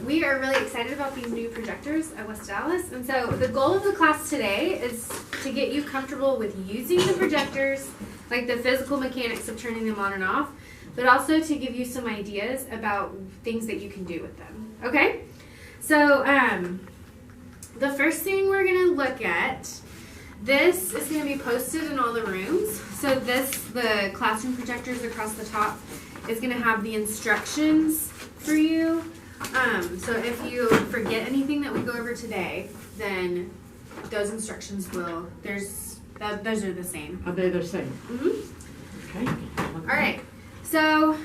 we are really excited about these new projectors at West Dallas. And so the goal of the class today is to get you comfortable with using the projectors, like the physical mechanics of turning them on and off, but also to give you some ideas about things that you can do with them. Okay? So the first thing we're going to look at, this is going to be posted in all the rooms. So the classroom projectors across the top is going to have the instructions for you. So if you forget anything that we go over today, then those instructions will, those are the same. Are they the same? Mm-hmm. Okay. All right. So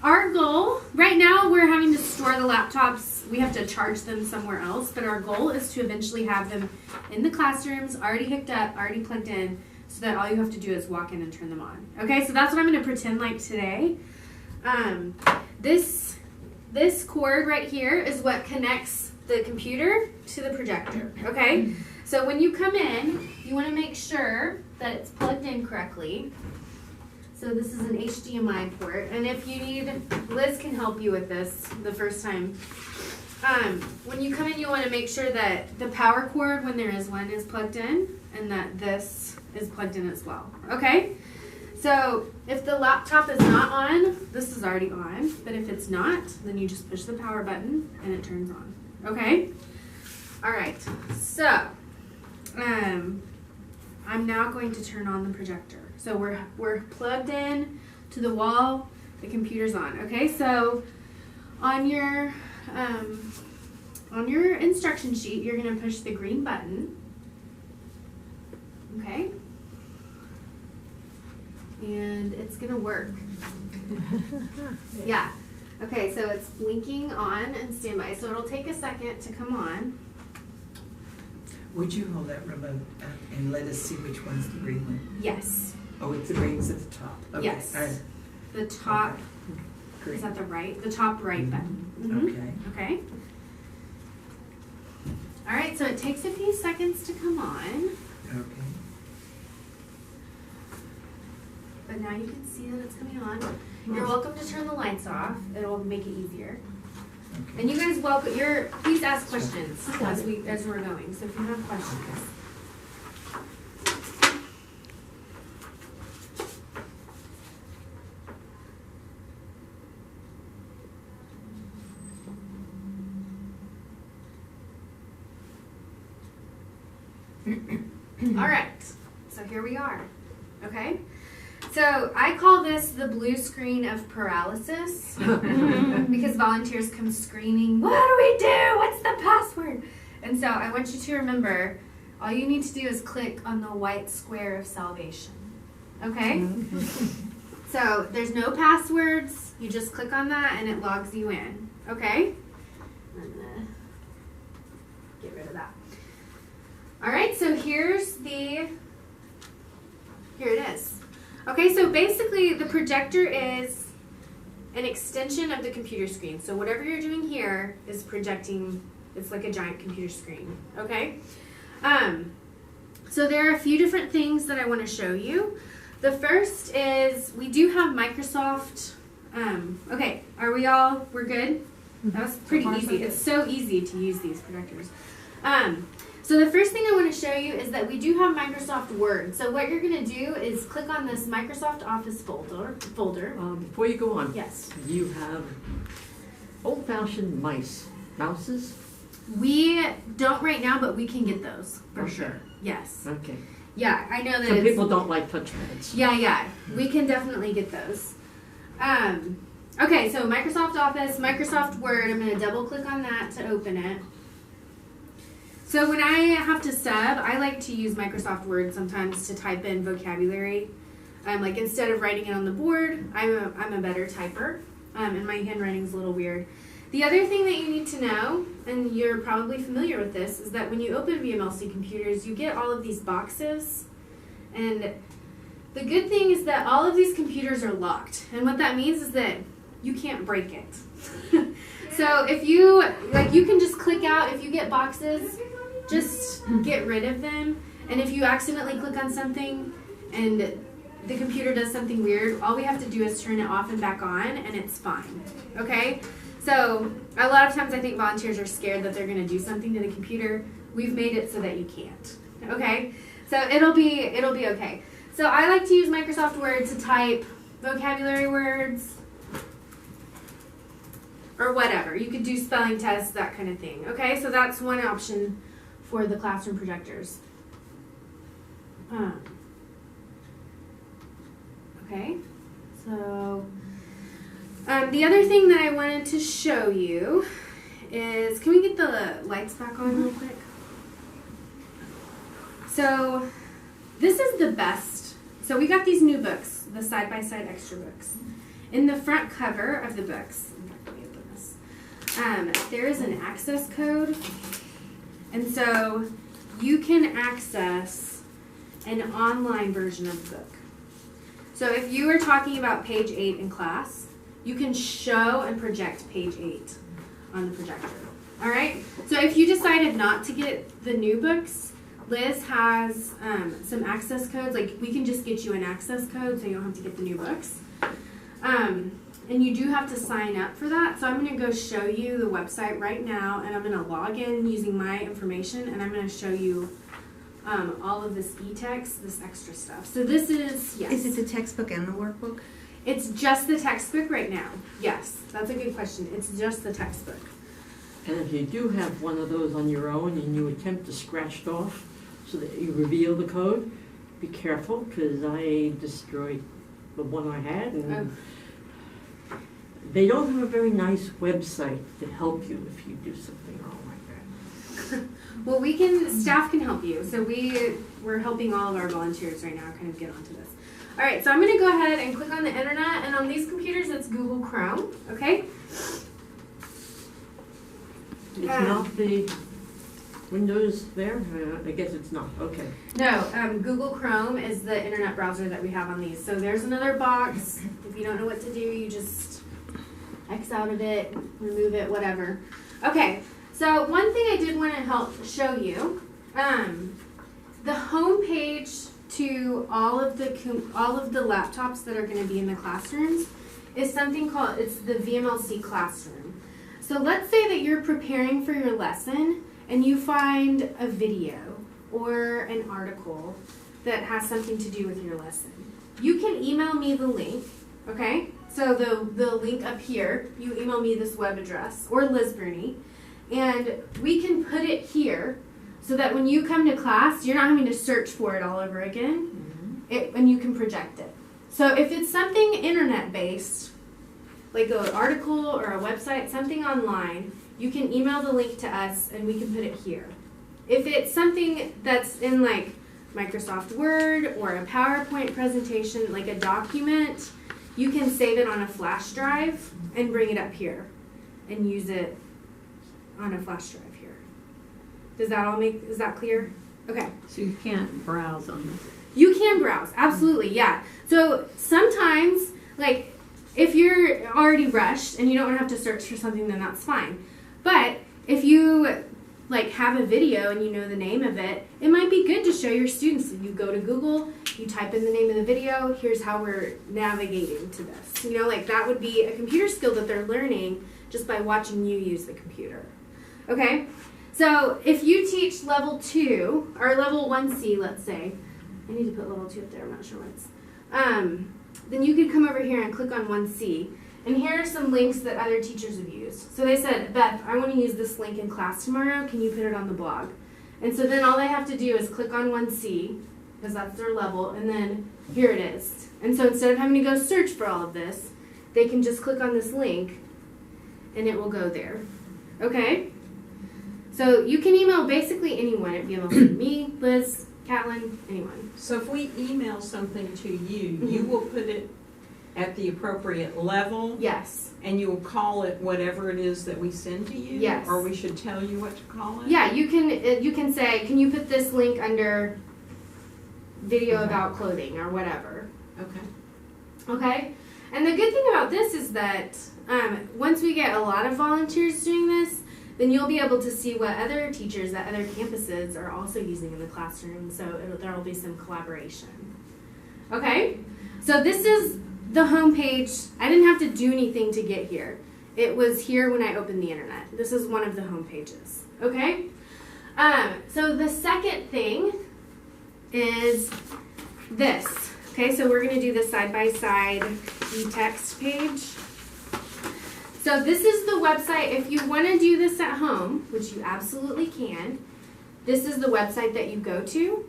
our goal, right now we're having to store the laptops. We have to charge them somewhere else, but our goal is to eventually have them in the classrooms, already hooked up, already plugged in, so that all you have to do is walk in and turn them on. Okay, so that's what I'm going to pretend like today. This cord right here is what connects the computer to the projector, okay? So when you come in, you want to make sure that it's plugged in correctly. So this is an HDMI port, and if you need, Liz can help you with this the first time. When you come in, you want to make sure that the power cord, when there is one, is plugged in, and that this is plugged in as well, okay? So if the laptop is not on, this is already on, but if it's not, then you just push the power button and it turns on, okay? All right, so I'm now going to turn on the projector. So we're plugged in to the wall, the computer's on, okay? So on your instruction sheet, you're gonna push the green button, okay? And it's gonna work. Yeah. Okay, so it's blinking on and standby. So it'll take a second to come on. Would you hold that remote up and let us see which one's the green one? Yes. Oh, it's the green's at the top. Okay. Yes. The top, okay. is that the right? The top right button. Mm-hmm. Okay. All right, so it takes a few seconds to come on. Okay. But now you can see that it's coming on. You're welcome to turn the lights off. It'll make it easier. Okay. And you guys please ask questions as we're going. So if you have questions. All right, so here we are, okay? So I call this the blue screen of paralysis because volunteers come screaming, what do we do? What's the password? And so I want you to remember, all you need to do is click on the white square of salvation, okay? So there's no passwords. You just click on that and it logs you in, okay? I'm gonna get rid of that. All right, so here it is. Okay, so basically the projector is an extension of the computer screen. So whatever you're doing here is projecting, it's like a giant computer screen, okay? So there are a few different things that I want to show you. The first is we do have Microsoft, okay, we're good? That was pretty easy. It's so easy to use these projectors. So the first thing I want to show you is that we do have Microsoft Word. So what you're going to do is click on this Microsoft Office folder. Before you go on, Yes. you have old-fashioned mouses? We don't right now, but we can get those for Okay. sure. Yes. Okay. Yeah, I know that Some people don't like touchpads. Yeah, we can definitely get those. Okay, so Microsoft Office, Microsoft Word, I'm going to double click on that to open it. So when I have to sub, I like to use Microsoft Word sometimes to type in vocabulary. Like instead of writing it on the board, I'm a better typer, and my handwriting's a little weird. The other thing that you need to know, and you're probably familiar with this, is that when you open VMLC computers, you get all of these boxes, and the good thing is that all of these computers are locked, and what that means is that you can't break it. So if you can just click out, if you get boxes, just get rid of them, and if you accidentally click on something and the computer does something weird, all we have to do is turn it off and back on, and it's fine, okay? So a lot of times I think volunteers are scared that they're going to do something to the computer. We've made it so that you can't. Okay? So it'll be okay. So I like to use Microsoft Word to type vocabulary words or whatever. You could do spelling tests, that kind of thing. Okay? So that's one option for the classroom projectors. Okay? So the other thing that I wanted to show you is, can we get the lights back on real quick? So this is the best. So we got these new books, the side-by-side extra books. In the front cover of the books, there is an access code. And so you can access an online version of the book. So if you are talking about page 8 in class, you can show and project page 8 on the projector. All right? So if you decided not to get the new books, Liz has some access codes. Like, we can just get you an access code so you don't have to get the new books. And you do have to sign up for that. So I'm going to go show you the website right now, and I'm going to log in using my information, and I'm going to show you all of this e-text, this extra stuff. So this is, yes. Is it the textbook and the workbook? It's just the textbook right now. Yes, that's a good question. It's just the textbook. And if you do have one of those on your own and you attempt to scratch it off so that you reveal the code, be careful, because I destroyed the one I had. And they don't have a very nice website to help you if you do something wrong like that. Well, staff can help you. So we're helping all of our volunteers right now kind of get onto this. All right, so I'm going to go ahead and click on the internet, and on these computers, it's Google Chrome, okay? It's not the Windows there? I guess it's not. Okay. No, Google Chrome is the internet browser that we have on these. So there's another box. If you don't know what to do, you just X out of it, remove it, whatever. Okay, so one thing I did want to help show you, the home page to all of the laptops that are going to be in the classrooms is something called, it's the VMLC Classroom. So let's say that you're preparing for your lesson and you find a video or an article that has something to do with your lesson. You can email me the link, okay? So the link up here, you email me this web address, or Liz Bruni, and we can put it here so that when you come to class, you're not having to search for it all over again, and you can project it. So if it's something internet-based, like an article or a website, something online, you can email the link to us and we can put it here. If it's something that's in like Microsoft Word or a PowerPoint presentation, like a document, you can save it on a flash drive and bring it up here and use it on a flash drive here. Is that clear? Okay. So you can't browse on this? You can browse, absolutely, yeah. So sometimes, like, if you're already rushed and you don't want to have to search for something, then that's fine. But if you like have a video and you know the name of it, it might be good to show your students. You go to Google, you type in the name of the video, here's how we're navigating to this. You know, like that would be a computer skill that they're learning just by watching you use the computer. Okay? So if you teach level 2, or level 1C, let's say, I need to put level 2 up there, I'm not sure what it's, then you could come over here and click on 1C. And here are some links that other teachers have used. So they said, Beth, I want to use this link in class tomorrow. Can you put it on the blog? And so then all they have to do is click on 1C, because that's their level, and then here it is. And so instead of having to go search for all of this, they can just click on this link, and it will go there. Okay? So you can email basically anyone at VMLC. Me, Liz, Catlin, anyone. So if we email something to you, you will put it at the appropriate level? Yes. And you will call it whatever it is that we send to you? Yes. Or we should tell you what to call it? Yeah, you can say, can you put this link under video about clothing or whatever. Okay. Okay? And the good thing about this is that once we get a lot of volunteers doing this, then you'll be able to see what other teachers at other campuses are also using in the classroom, so there will be some collaboration. Okay? So this is the home page. I didn't have to do anything to get here. It was here when I opened the internet. This is one of the home pages. Okay? So the second thing is this. Okay, so we're going to do the side-by-side e-text page. So this is the website. If you want to do this at home, which you absolutely can, this is the website that you go to.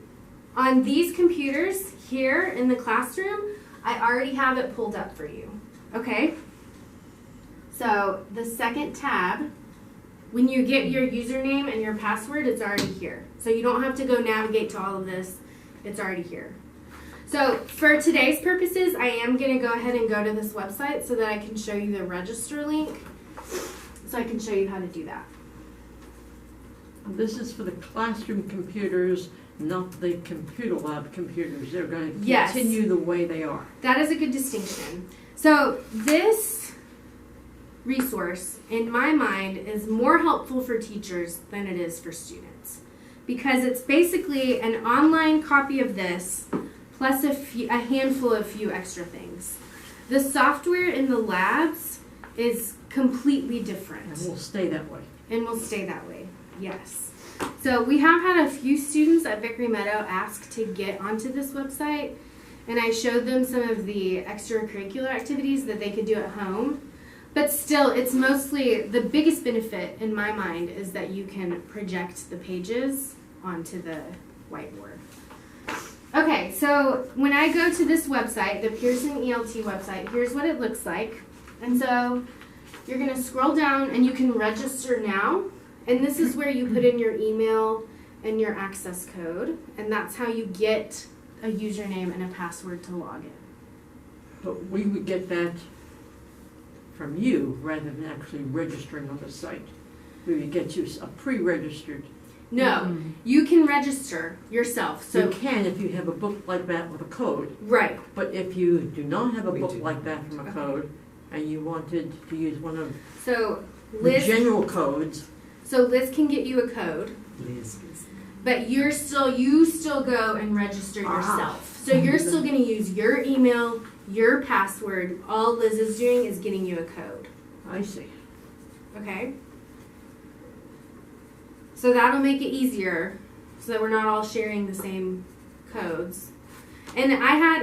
On these computers here in the classroom, I already have it pulled up for you. Okay? So the second tab, when you get your username and your password, it's already here. So you don't have to go navigate to all of this. It's already here. So for today's purposes, I am going to go ahead and go to this website so that I can show you the register link. So I can show you how to do that. This is for the classroom computers, not the computer lab computers. They're going to Yes. continue the way they are. That is a good distinction. So this resource, in my mind, is more helpful for teachers than it is for students. Because it's basically an online copy of this plus a handful of few extra things. The software in the labs is completely different. And will stay that way. And will stay that way, yes. So we have had a few students at Vickery Meadow ask to get onto this website, and I showed them some of the extracurricular activities that they could do at home. But still, it's mostly, the biggest benefit in my mind is that you can project the pages onto the whiteboard. Okay, so when I go to this website, the Pearson ELT website, here's what it looks like. And so you're going to scroll down and you can register now. And this is where you put in your email and your access code. And that's how you get a username and a password to log in. But we would get that from you rather than actually registering on the site. We would get you a pre-registered. No, you can register yourself. So You can if you have a book like that with a code. right. But if you do not have a We book do. like that from a code, and you wanted to use one of So the Liz, general codes, can get you a code, Liz gets but you still go and register yourself. So you're still going to use your email, your password. All Liz is doing is getting you a code. I see. Okay? So that'll make it easier so that we're not all sharing the same codes. And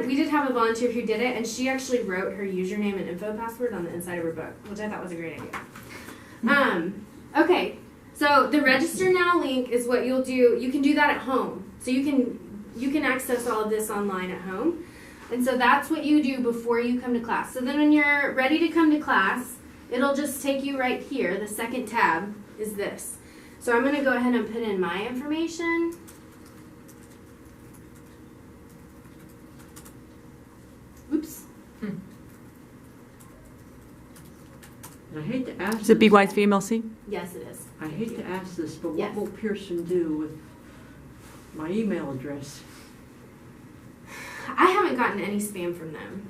we did have a volunteer who did it, and she actually wrote her username and info password on the inside of her book, which I thought was a great idea. Okay, so the register now link is what you'll do. You can do that at home. So you can access all of this online at home. And so that's what you do before you come to class. So then when you're ready to come to class, it'll just take you right here. The second tab is this. So I'm going to go ahead and put in my information. Oops. And I hate to ask Is it this, BY's VMLC? Yes, it is. I hate to ask this, but Yes. what will Pearson do with my email address? I haven't gotten any spam from them.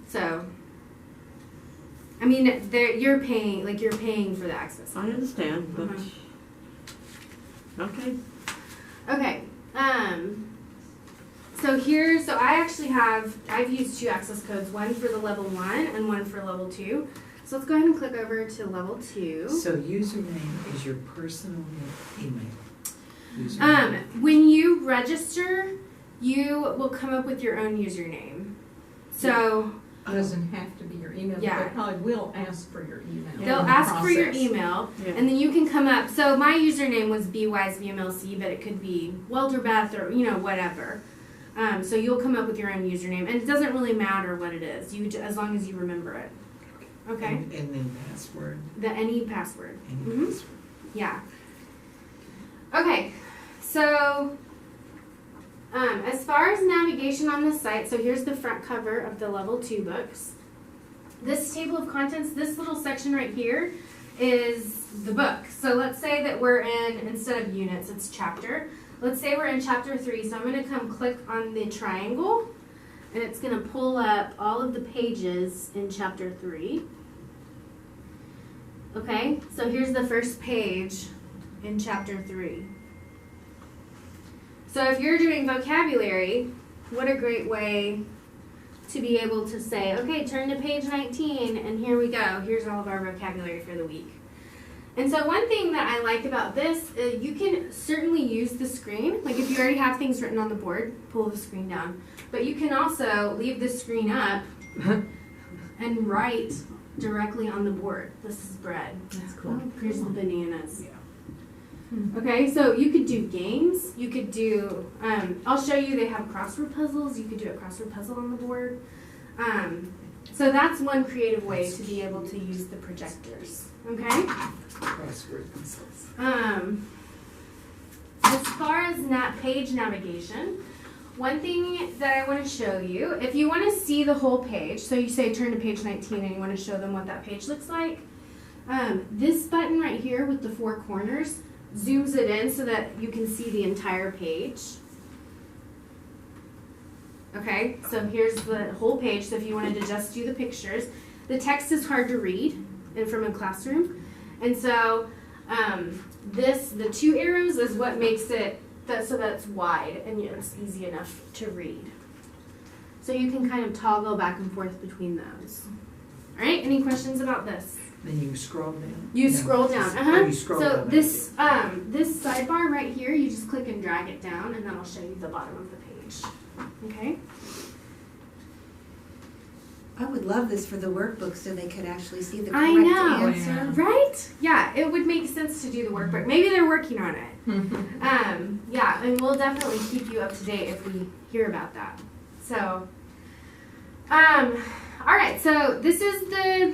So, I mean, you're paying for the access. I understand, but Uh-huh. okay. Okay. So I've used two access codes, one for the level 1 and one for level 2. So let's go ahead and click over to level 2. So username is your personal email. Username. When you register, you will come up with your own username. So It doesn't have to be your email, but Yeah. they probably will ask for your email. they'll in the ask for your process. email, Yeah. and then you can come up. So my username was BY's VMLC, but it could be Welterbeth or whatever. So you'll come up with your own username, and it doesn't really matter what it is. As long as you remember it. Okay. And then password. Any password. Any Mhm. password. Yeah. Okay, so as far as navigation on this site, so here's the front cover of the level 2 books. This table of contents, this little section right here is the book. So let's say that we're in, instead of units, it's chapter. Let's say we're in chapter 3, so I'm going to come click on the triangle, and it's going to pull up all of the pages in chapter 3. Okay, so here's the first page in chapter 3. So if you're doing vocabulary, what a great way to be able to say, okay, turn to page 19, and here we go. Here's all of our vocabulary for the week. And so one thing that I like about this, you can certainly use the screen. Like if you already have things written on the board, pull the screen down. But you can also leave the screen up and write directly on the board. This is bread. That's cool. Here's the bananas. Yeah. Okay, so you could do games. You could do, I'll show you, they have crossword puzzles. You could do a crossword puzzle on the board. So that's one creative way to be able to use the projectors. Okay? Crossword puzzles. As far as page navigation, one thing that I want to show you, if you want to see the whole page, so you say turn to page 19 and you want to show them what that page looks like, this button right here with the 4 corners zooms it in so that you can see the entire page. Okay, so here's the whole page. So if you wanted to just do the pictures, the text is hard to read and from a classroom, and so the 2 arrows is what makes it so that's wide and it's easy enough to read. So you can kind of toggle back and forth between those. All right, any questions about this? Then you scroll down. You No, scroll down. just- Uh-huh. oh, you scroll So down. this sidebar right here, you just click and drag it down, and that'll show you the bottom of the page. Okay. I would love this for the workbook so they could actually see the correct I know. answer. Right? Yeah, it would make sense to do the workbook. Maybe they're working on it. Yeah, and we'll definitely keep you up to date if we hear about that. So, all right. So this is the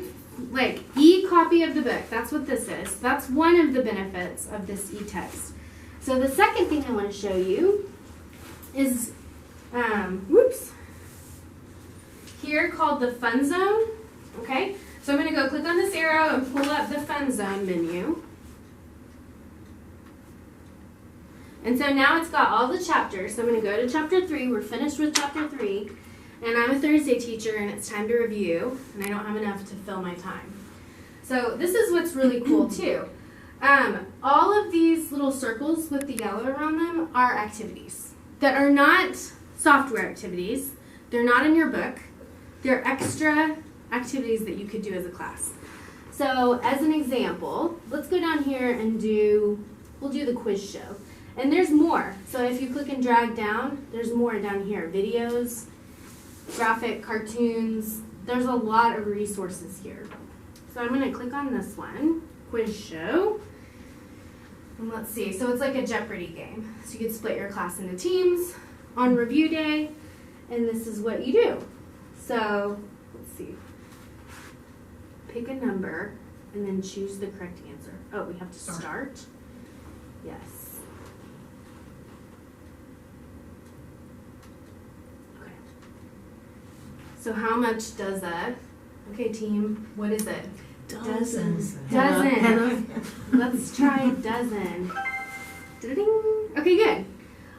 e-copy of the book. That's what this is. That's one of the benefits of this e-text. So the second thing I want to show you is, here called the Fun Zone. Okay, so I'm going to go click on this arrow and pull up the Fun Zone menu. And so now it's got all the chapters. So I'm going to go to chapter 3. We're finished with chapter 3. And I'm a Thursday teacher and it's time to review. And I don't have enough to fill my time. So this is what's really cool too. All of these little circles with the yellow around them are activities that are not software activities. They're not in your book. They're extra activities that you could do as a class. So as an example, let's go down here and we'll do the quiz show. And there's more. So if you click and drag down, there's more down here. Videos, graphic, cartoons. There's a lot of resources here. So I'm going to click on this one, quiz show. And let's see. So it's like a Jeopardy game. So you could split your class into teams on review day. And this is what you do. So let's see. Pick a number and then choose the correct answer. Oh, we have to start? Yes. Okay. So how much does that? Okay, team, what is it? Dozens. Dozen. Let's try dozen. Da-ding. Okay, good.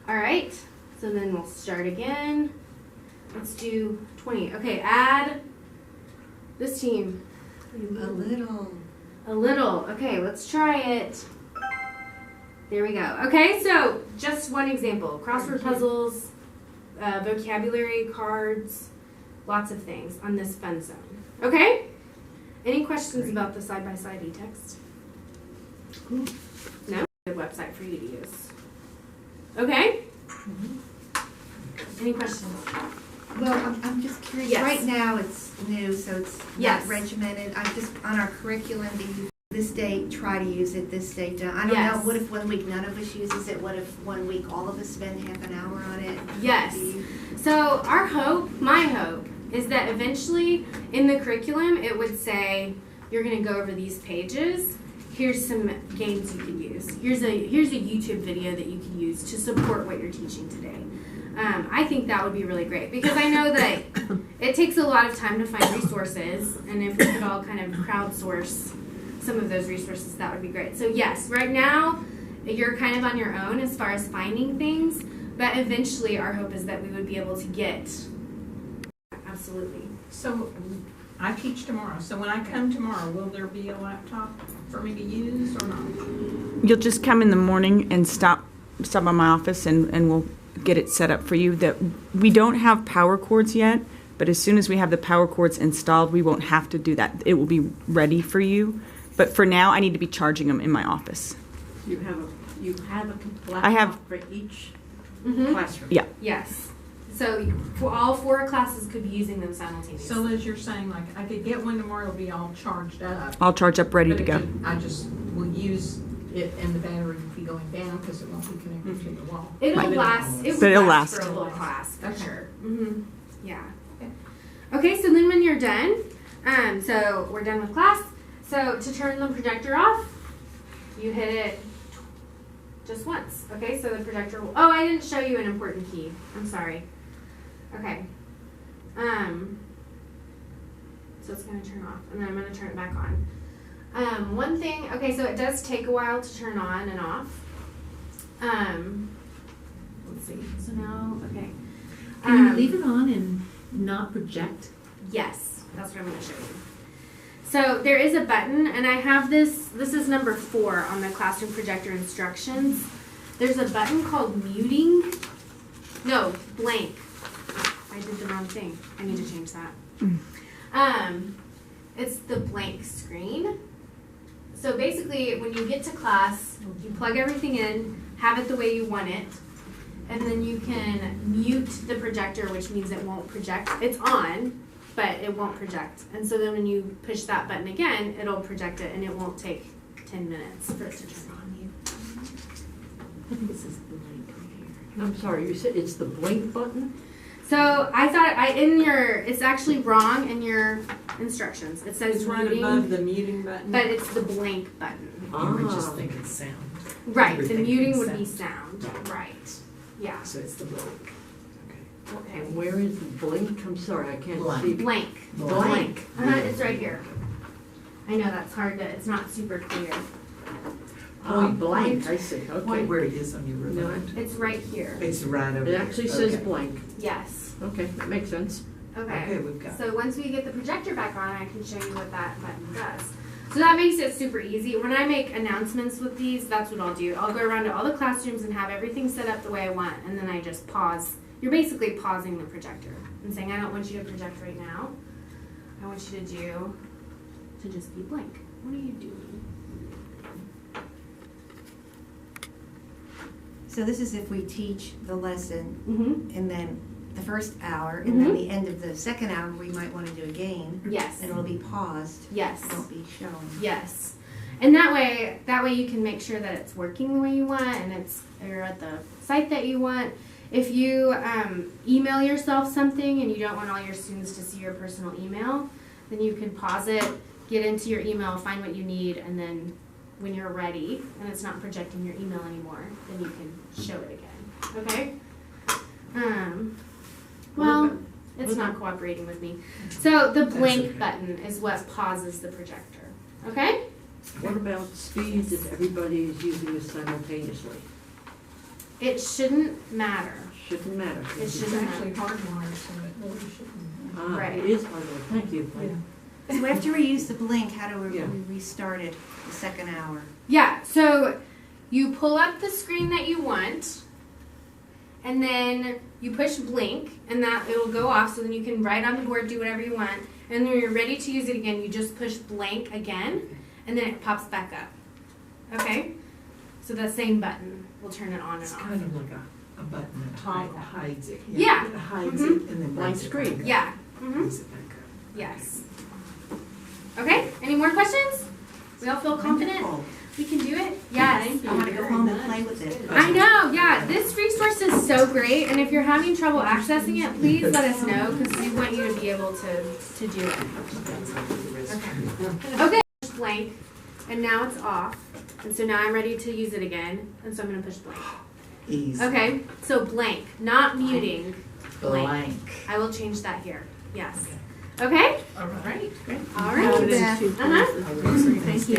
All right. So then we'll start again. Let's do 20. Okay, add this team. A little. A little. Okay, let's try it. There we go. Okay, so just one example. Crossword puzzles, vocabulary cards, lots of things on this Fun Zone. Okay? Any questions about the side-by-side e-text? No? Good website for you to use. Okay? Any questions? Well, I'm just curious. Yes. Right now it's new, so it's Yes. not regimented. I'm just on our curriculum. Do you this day try to use it? This day don't? I don't Yes. know. What if 1 week none of us uses it? What if 1 week all of us spend half an hour on it? Yes. Do you- So our hope, my hope, is that eventually in the curriculum it would say, you're going to go over these pages. Here's some games you can use. Here's a YouTube video that you can use to support what you're teaching today. I think that would be really great because I know that it takes a lot of time to find resources, and if we could all kind of crowdsource some of those resources, that would be great. So yes, right now you're kind of on your own as far as finding things, but eventually our hope is that we would be able to get. Absolutely. So I teach tomorrow. So when I come tomorrow, will there be a laptop for me to use or not? You'll just come in the morning and stop by my office and we'll get it set up for you. That we don't have power cords yet, But as soon as we have the power cords installed, we won't have to do that. It will be ready for you. But for now, I need to be charging them in my office. You have a I have- laptop for each Mm-hmm. classroom? Yeah. Yes. So for all 4 classes could be using them simultaneously. So Liz, you're saying like I could get one tomorrow, it'll be all charged up. I'll charge up ready but to it go. could- I just will use it and the battery will be going down because it won't be connected to the wall. It'll Right. last. It But will it'll last last. for a whole class for Okay. sure. Mm-hmm. Yeah. Okay. So then when you're done, so we're done with class. So to turn the projector off, you hit it just once. Okay. So the projector will. Oh, I didn't show you an important key. I'm sorry. Okay. So it's gonna turn off, and then I'm gonna turn it back on. One thing. Okay. So it does take a while to turn on and off. Let's see. So now, okay. Can you leave it on and not project? Yes, that's what I'm going to show you. So there is a button, and I have this is number 4 on the classroom projector instructions. There's a button called muting. No, blank. I did the wrong thing. I need to change that. It's the blank screen. So basically, when you get to class, you plug everything in, have it the way you want it, and then you can mute the projector, which means it won't project. It's on, but it won't project. And so then when you push that button again, it'll project it, and it won't take 10 minutes for it to turn on. I think it says blank right here. I'm sorry, you said it's the blink button? So I thought it's actually wrong in your instructions. It says It's right muting, above the muting button. but it's the blank button. You were just thinking sound. Right, You were the thinking muting would be sound. Right. Right. Yeah. So it's the blank. Okay. And where is the blink? I'm sorry, I can't Blank. see. Blank. Blank. It's right here. I know that's hard to, it's not super clear. Blank, I see, Point okay. where it is on your remote. It's right here. It's right over It there. actually says Okay. blank. Yes. Okay, that makes sense. Okay, we've got. So once we get the projector back on, I can show you what that button does. So that makes it super easy. When I make announcements with these, that's what I'll do. I'll go around to all the classrooms and have everything set up the way I want, and then I just pause. You're basically pausing the projector and saying, I don't want you to project right now. I want you to just be blank. What are you doing? So this is if we teach the lesson Mm-hmm. and then the first hour, and then the end of the second hour, we might want to do again, Yes. and it'll be paused, Yes. it won't be shown. Yes. And that way you can make sure that it's working the way you want and you're at the site that you want. If you email yourself something and you don't want all your students to see your personal email, then you can pause it, get into your email, find what you need, and then when you're ready and it's not projecting your email anymore, then you can show it again. Okay? Well, it's not cooperating with me. So the blank okay. button is what pauses the projector. Okay? What about speed if everybody is using this simultaneously? It shouldn't matter. Shouldn't matter. It It's shouldn't actually hardwired, so it really shouldn't. Right. It is hardware, thank you. So after we use the blink, how do we Yeah. restart it the second hour? Yeah, so you pull up the screen that you want, and then you push blink, and that it'll go off, so then you can write on the board, do whatever you want, and then when you're ready to use it again, you just push blank again, and then it pops back up. Okay? So that same button will turn it on and It's off. kind of like a button that hides it. Yeah. It hides Mhm. it and then Blank brings it screen. back up. Yeah. Mm-hmm. Brings it back up. Yes. Okay, any more questions? We all feel confident? Wonderful. We can do it? Yes. I want to go home and play with it. I know, yeah. This resource is so great, and if you're having trouble accessing it, please let us know because we want you to be able to do it. Okay. Push blank, and now it's off, and so now I'm ready to use it again, and so I'm gonna push blank. Easy. Okay, so blank, not muting. Blank. I will change that here. Yes. Okay. All right, great. All right. Beth. Uh-huh. Thank you.